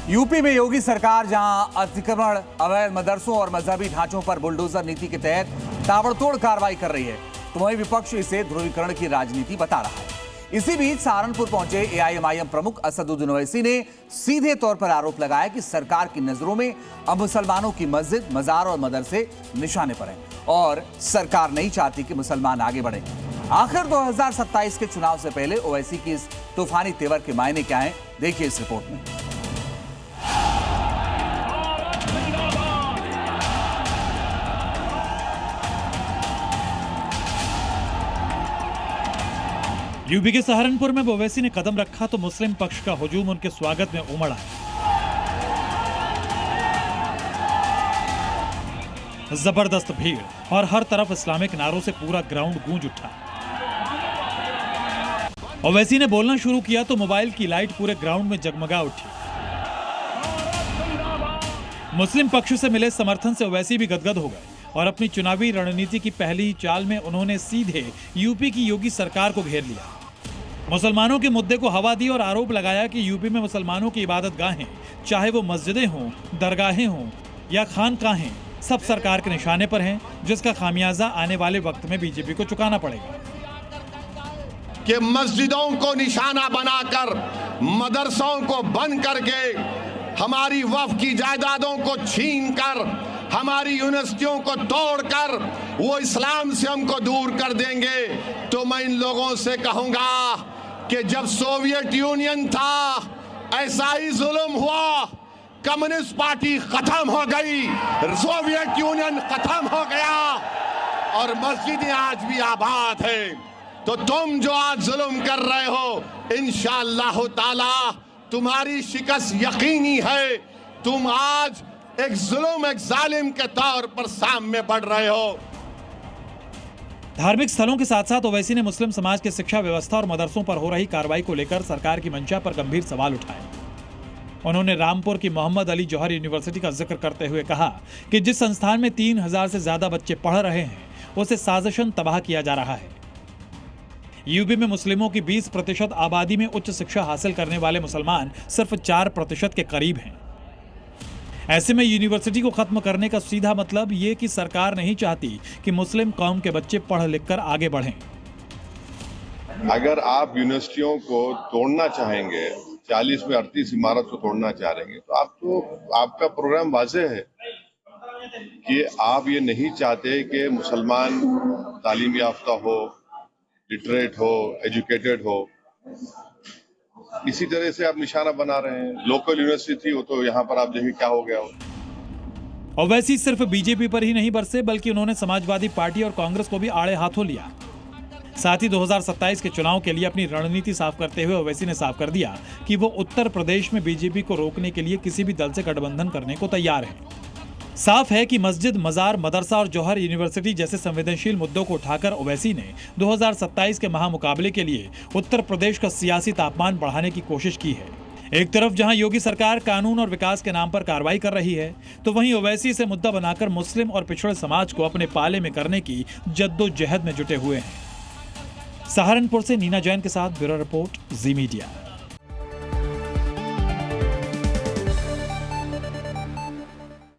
UP में योगी सरकार जहां अतिक्रमण, अवैध मदरसों और मजहबी ढांचों पर बुलडोजर नीति के तहत ताबड़तोड़ कार्रवाई कर रही है, तो वहीं विपक्ष इसे ध्रुवीकरण की राजनीति बता रहा है। इसी बीच सहारनपुर पहुंचे एआईएमआईएम प्रमुख असदुद्दीन ओवैसी ने सीधे तौर पर आरोप लगाया कि सरकार की नजरों में अब मुसलमानों की मस्जिद, मजार और मदरसे निशाने पर हैं और सरकार नहीं चाहती कि मुसलमान आगे बढ़े। आखिर 2027 के चुनाव से पहले ओवैसी की इस तूफानी तेवर के मायने क्या हैं, देखिए इस रिपोर्ट में। यूपी के सहारनपुर में ओवैसी ने कदम रखा तो मुस्लिम पक्ष का हुजूम उनके स्वागत में उमड़ आया। जबरदस्त भीड़ और हर तरफ इस्लामिक नारों से पूरा ग्राउंड गूंज उठा। ओवैसी ने बोलना शुरू किया तो मोबाइल की लाइट पूरे ग्राउंड में जगमगा उठी। मुस्लिम पक्ष से मिले समर्थन से ओवैसी भी गदगद हो गए और अपनी चुनावी रणनीति की पहली चाल में उन्होंने सीधे यूपी की योगी सरकार को घेर लिया। मुसलमानों के मुद्दे को हवा दी और आरोप लगाया कि यूपी में मुसलमानों की इबादतगाहें, चाहे वो मस्जिदें हों, दरगाहें हों या खानकाहें, सब सरकार के निशाने पर हैं, जिसका खामियाजा आने वाले वक्त में बीजेपी को चुकाना पड़ेगा। कि मस्जिदों को निशाना बनाकर, मदरसों को बंद करके, हमारी वक्फ की जायदादों को छीनकर, हमारी यूनिवर्सिटियों को तोड़कर वो इस्लाम से हमको दूर कर देंगे, तो मैं इन लोगों से कहूंगा कि जब सोवियत यूनियन था ऐसा ही जुल्म हुआ, कम्युनिस्ट पार्टी खत्म हो गई, सोवियत यूनियन खत्म हो गया और मस्जिदें आज भी आबाद है। तो तुम जो आज जुल्म कर रहे हो, इंशाअल्लाह ताला तुम्हारी शिकस्त यकीनी है। तुम आज एक जुल्म, एक जालिम के तौर पर सामने बढ़ रहे हो। धार्मिक स्थलों के साथ साथ ओवैसी ने मुस्लिम समाज की शिक्षा व्यवस्था और मदरसों पर हो रही कार्रवाई को लेकर सरकार की मंशा पर गंभीर सवाल उठाए। उन्होंने रामपुर की मोहम्मद अली जौहर यूनिवर्सिटी का जिक्र करते हुए कहा कि जिस संस्थान में 3000 से ज्यादा बच्चे पढ़ रहे हैं, उसे साजिशन तबाह किया जा रहा है। यूपी में मुस्लिमों की 20% आबादी में उच्च शिक्षा हासिल करने वाले मुसलमान सिर्फ 4% के करीब हैं। ऐसे में यूनिवर्सिटी को खत्म करने का सीधा मतलब ये कि सरकार नहीं चाहती कि मुस्लिम कौम के बच्चे पढ़ लिख कर आगे बढ़ें। अगर आप यूनिवर्सिटियों को तोड़ना चाहेंगे, 40 में 38 इमारत को तोड़ना चाहेंगे, तो आपका प्रोग्राम वाज़ेह है कि आप ये नहीं चाहते कि मुसलमान तालीम याफ्ता हो, लिटरेट हो, एजुकेटेड हो। इसी तरह से आप निशाना बना रहे हैं। लोकल यूनिवर्सिटी थी वो, तो यहाँ पर आप देखिए क्या हो गया हो। ओवैसी सिर्फ बीजेपी पर ही नहीं बरसे, बल्कि उन्होंने समाजवादी पार्टी और कांग्रेस को भी आड़े हाथों लिया। साथ ही 2027 के चुनाव के लिए अपनी रणनीति साफ करते हुए ओवैसी ने साफ कर दिया कि वो उत्तर प्रदेश में बीजेपी को रोकने के लिए किसी भी दल से गठबंधन करने को तैयार है। साफ है कि मस्जिद, मजार, मदरसा और जौहर यूनिवर्सिटी जैसे संवेदनशील मुद्दों को उठाकर ओवैसी ने 2027 के महामुकाबले के लिए उत्तर प्रदेश का सियासी तापमान बढ़ाने की कोशिश की है। एक तरफ जहां योगी सरकार कानून और विकास के नाम पर कार्रवाई कर रही है, तो वहीं ओवैसी से मुद्दा बनाकर मुस्लिम और पिछड़े समाज को अपने पाले में करने की जद्दोजहद में जुटे हुए हैं। सहारनपुर से नीना जैन के साथ ब्यूरो रिपोर्ट, जी मीडिया।